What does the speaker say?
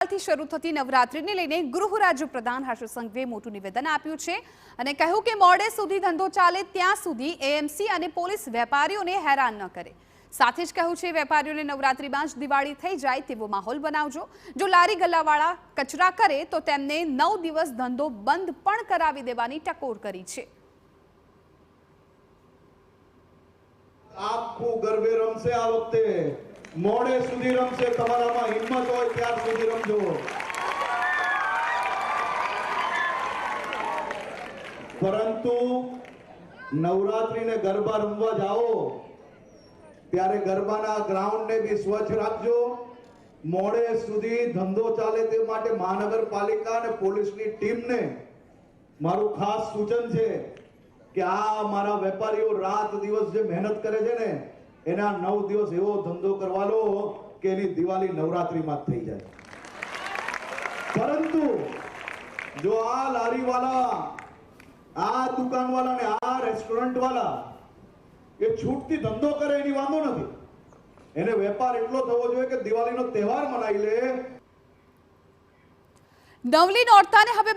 આવતીકાલથી શરૂ થતી નવરાત્રીને લઈને ગૃહ રાજ્ય પ્રધાન હર્ષ સંઘવીએ મોટું નિવેદન આપ્યું છે અને કહ્યું કે મોડે સુધી ધંધો ચાલે ત્યાં સુધી એએમસી અને પોલીસ વેપારીઓને હેરાન ન કરે। સાથે જ કહ્યું છે વેપારીઓને નવરાત્રીમાં જ દિવાળી થઈ જાય તેવો માહોલ બનાવજો। જો લારી ગલ્લાવાળા કચરા કરે તો તેમને 9 દિવસ ધંધો બંધ પણ કરાવી દેવાની ટકોર કરી છે। આખું ગરબે રમશે આ વખતે મોડે સુધી રમશે। તમારામાં હિંમત હોય ત્યાર સુધી રમજો। પરંતુ નવરાત્રીને ગરબા રમવા જાઓ ત્યારે ગરબાના ગ્રાઉન્ડને બી સ્વચ્છ રાખજો। મોડે સુધી ધંધો ચાલે તે માટે મહાનગરપાલિકા અને પોલીસની ટીમને મારું ખાસ સૂચન છે કે આ મારા વેપારીઓ રાત દિવસ જે મહેનત કરે છે ને એના 9 દિવસ એવો ધંધો કરવા લો કે એની દિવાળી નવરાત્રીમાં થઈ જાય। પરંતુ જો આ લારીવાળા આ દુકાનવાળા ને આ રેસ્ટોરન્ટવાળા એ છૂટથી ધંધો કરે એની વાંધો નથી, એને વેપાર એટલો થવો જોઈએ કે દિવાળીનો તહેવાર મનાવી લે। નવલી નોરતાને હવે